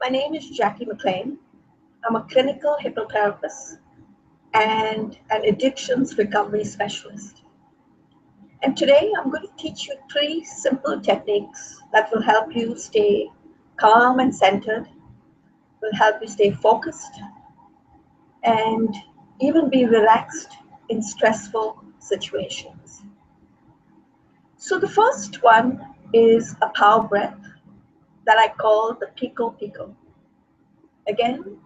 My name is Jackie McLean. I'm a clinical hypnotherapist and an addictions recovery specialist. And today I'm going to teach you 3 simple techniques that will help you stay calm and centered, will help you stay focused, and even be relaxed in stressful situations. So the first one is a power breath that I call the Pico. Again,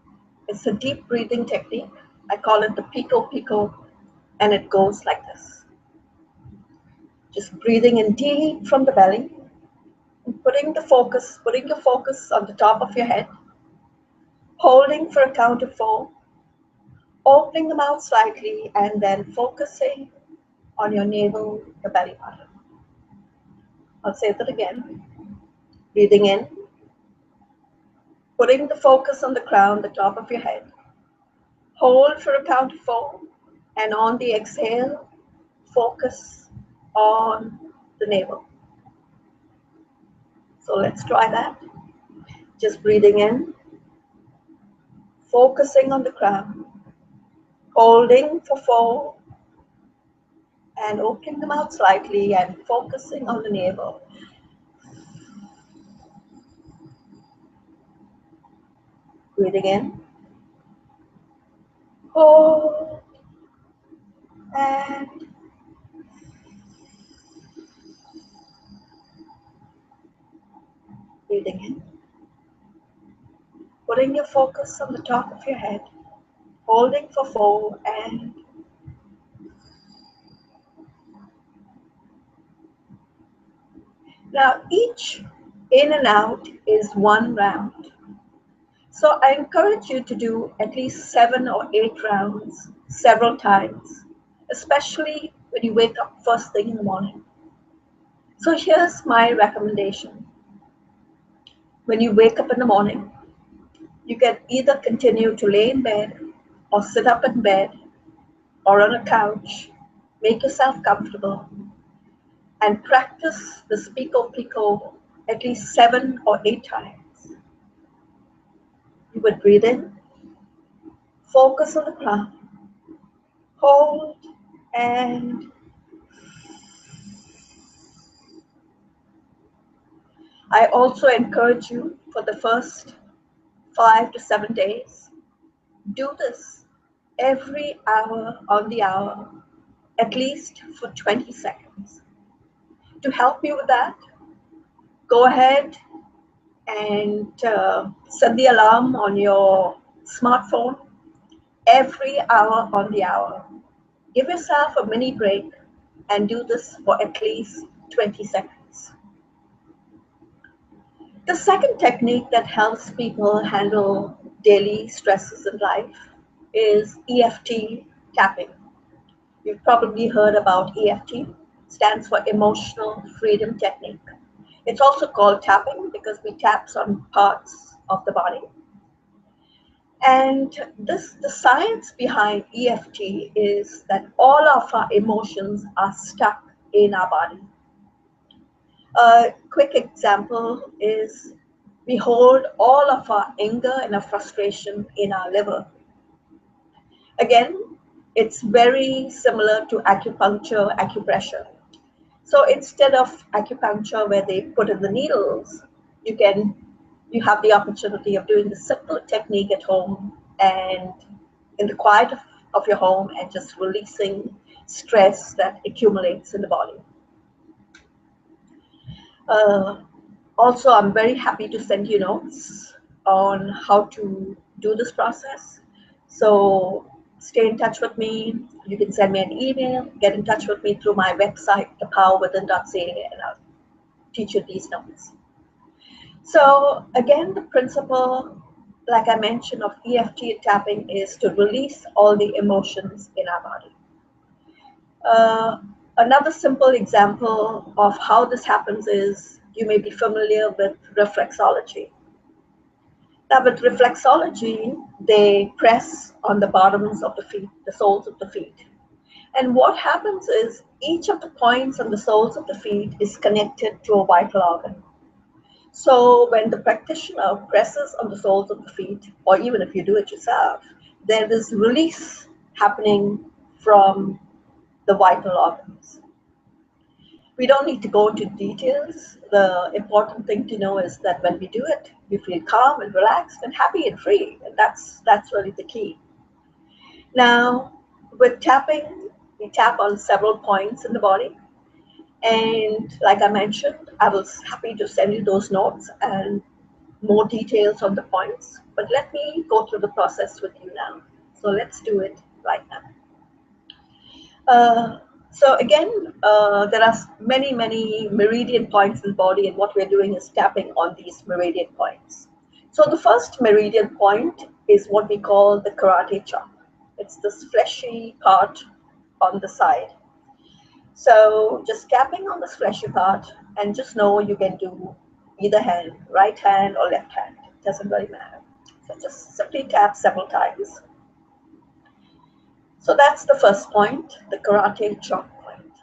it's a deep breathing technique. I call it the Pico, and it goes like this. Just breathing in deep from the belly, and putting your focus on the top of your head, holding for a count of 4, opening the mouth slightly, and then focusing on your navel, the belly button. I'll say that again. Breathing in, putting the focus on the crown, the top of your head, hold for a count of 4, and on the exhale, focus on the navel. So let's try that. Just breathing in, focusing on the crown, holding for 4, and opening the mouth slightly and focusing on the navel. Breathing in, hold, and breathing in. Putting your focus on the top of your head, holding for 4, and now each in and out is 1 round. So I encourage you to do at least 7 or 8 rounds several times, especially when you wake up first thing in the morning. So here's my recommendation. When you wake up in the morning, you can either continue to lay in bed or sit up in bed or on a couch, make yourself comfortable, and practice this Pico at least 7 or 8 times. You would breathe in, focus on the crown, hold, and I also encourage you for the first 5 to 7 days, do this every hour on the hour, at least for 20 seconds. To help you with that, go ahead and set the alarm on your smartphone every hour on the hour. Give yourself a mini break and do this for at least 20 seconds. The second technique that helps people handle daily stresses in life is EFT tapping. You've probably heard about EFT, stands for Emotional Freedom Technique. It's also called tapping because we tap on parts of the body. And the science behind EFT is that all of our emotions are stuck in our body. A quick example is we hold all of our anger and our frustration in our liver. Again, it's very similar to acupressure. So instead of acupuncture where they put in the needles, you have the opportunity of doing the simple technique at home and in the quiet of your home and just releasing stress that accumulates in the body. Also, I'm very happy to send you notes on how to do this process. So stay in touch with me. You can send me an email, get in touch with me through my website, thepowerwithin.ca, and I'll teach you these notes. So again, the principle, like I mentioned, of EFT tapping is to release all the emotions in our body. Another simple example of how this happens is you may be familiar with reflexology. Now with reflexology, they press on the bottoms of the feet, the soles of the feet. And what happens is each of the points on the soles of the feet is connected to a vital organ. So when the practitioner presses on the soles of the feet, or even if you do it yourself, there is release happening from the vital organs. We don't need to go into details. The important thing to know is that when we do it, we feel calm and relaxed and happy and free. And that's really the key. Now, with tapping, we tap on several points in the body. And like I mentioned, I was happy to send you those notes and more details on the points. But let me go through the process with you now. So let's do it right now. So again, there are many meridian points in the body, and what we're doing is tapping on these meridian points. So the first meridian point is what we call the karate chop. It's this fleshy part on the side. So just tapping on this fleshy part, and just know you can do either hand, right hand or left hand. It doesn't really matter. So just simply tap several times. So that's the first point, the karate chop point.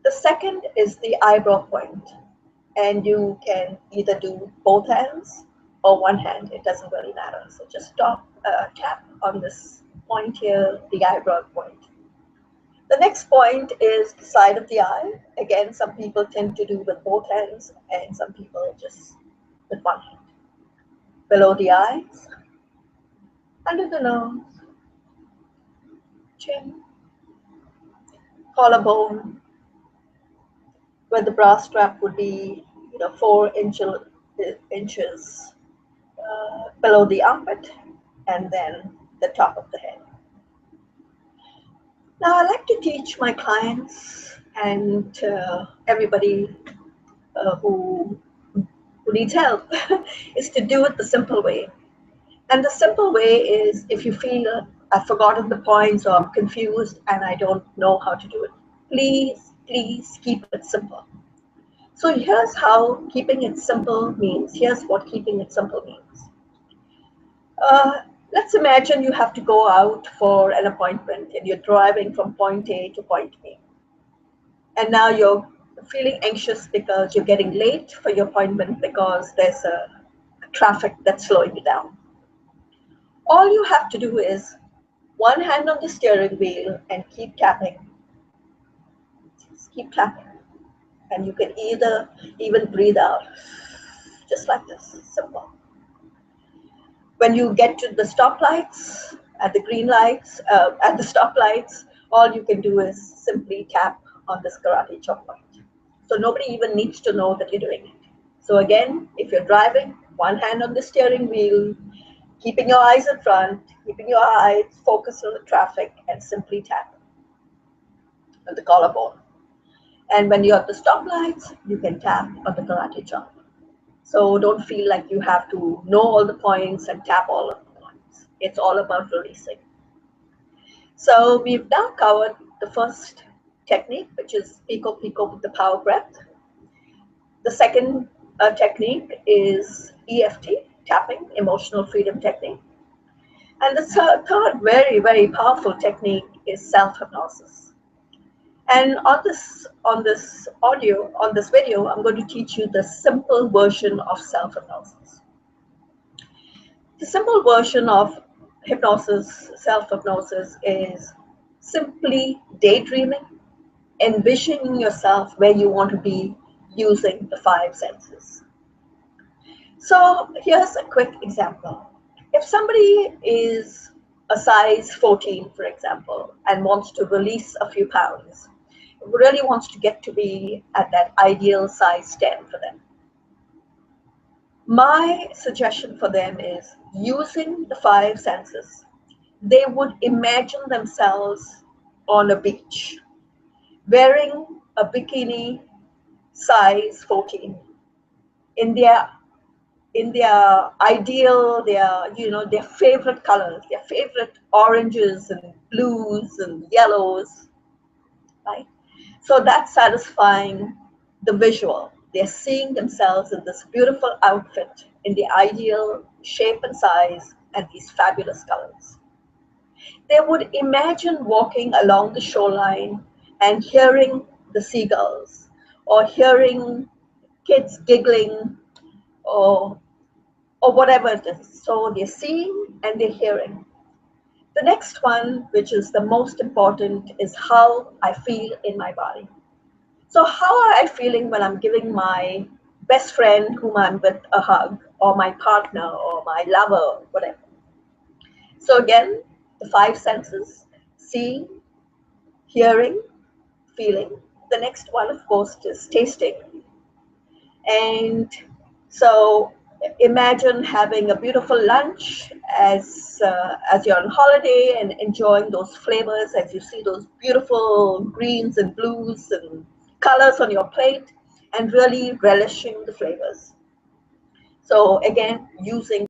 The second is the eyebrow point, and you can either do both hands or one hand. It doesn't really matter. So just tap on this point here, the eyebrow point. The next point is the side of the eye. Again, some people tend to do with both hands, and some people just with one hand. Below the eyes, under the nose, chin, collarbone, where the bra strap would be, 4 inches below the armpit, and then the top of the head. Now, I like to teach my clients and everybody who needs help is to do it the simple way. And the simple way is, if you feel I've forgotten the points or I'm confused and I don't know how to do it, please keep it simple. So here's how keeping it simple means. Here's what keeping it simple means. Let's imagine you have to go out for an appointment and you're driving from point A to point B. And now you're feeling anxious because you're getting late for your appointment because there's a traffic that's slowing you down. All you have to do is one hand on the steering wheel and keep tapping. Just keep tapping. And you can even breathe out, just like this, simple. When you get to the stoplights, at the green lights, at the stoplights, all you can do is simply tap on this karate chop point. So nobody even needs to know that you're doing it. So again, if you're driving, one hand on the steering wheel, keeping your eyes in front, keeping your eyes focused on the traffic, and simply tap on the collarbone. And when you're at the stoplights, you can tap on the karate chop. So don't feel like you have to know all the points and tap all of the points. It's all about releasing. So we've now covered the first technique, which is Pico with the power breath. The second technique is EFT, tapping, emotional freedom technique. And the third very powerful technique is self-hypnosis. And on this video, I'm going to teach you the simple version of self-hypnosis. The simple version of self-hypnosis is simply daydreaming, envisioning yourself where you want to be using the 5 senses. So here's a quick example. If somebody is a size 14, for example, and wants to release a few pounds, really wants to get to be at that ideal size 10 for them, my suggestion for them is, using the 5 senses, they would imagine themselves on a beach, wearing a bikini size 14, in their ideal, their favorite colors, their favorite oranges and blues and yellows, right? So that's satisfying the visual. They're seeing themselves in this beautiful outfit in the ideal shape and size and these fabulous colors. They would imagine walking along the shoreline and hearing the seagulls, or hearing kids giggling or whatever it is. So they're seeing and they're hearing. The next one, which is the most important, is how I feel in my body. So how am I feeling when I'm giving my best friend whom I'm with a hug, or my partner, or my lover, whatever? So again, the five senses: seeing, hearing, feeling. The next one, of course, is tasting. And so imagine having a beautiful lunch as you're on holiday and enjoying those flavors as you see those beautiful greens and blues and colors on your plate, and really relishing the flavors. So again, using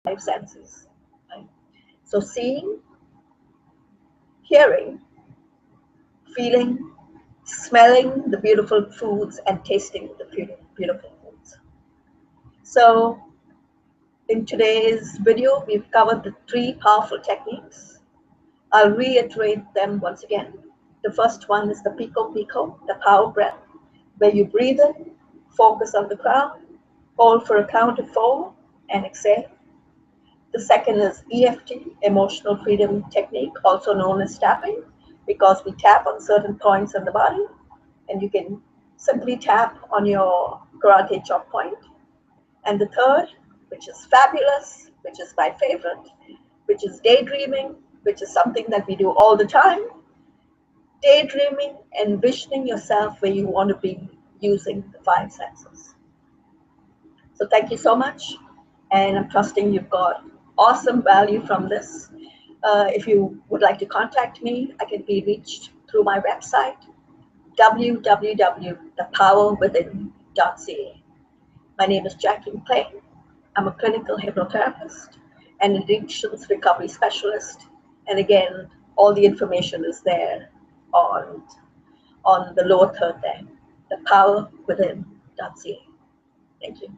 five senses. Right? So seeing, hearing, feeling, smelling the beautiful foods, and tasting the beautiful foods. So in today's video, we've covered the three powerful techniques. I'll reiterate them once again. The first one is the Pico Pico, the power breath, where you breathe in, focus on the crown, hold for a count of 4, and exhale. The second is EFT, Emotional Freedom Technique, also known as tapping, because we tap on certain points in the body, and you can simply tap on your karate chop point. And the third, which is fabulous, which is my favorite, which is daydreaming, which is something that we do all the time. Daydreaming, envisioning yourself where you want to be using the five senses. So thank you so much. And I'm trusting you've got awesome value from this. If you would like to contact me, I can be reached through my website, www.thepowerwithin.ca. My name is Jackie McLean. I'm a clinical hypnotherapist and addictions recovery specialist. And again, all the information is there on the lower third there, thepowerwithin.ca. Thank you.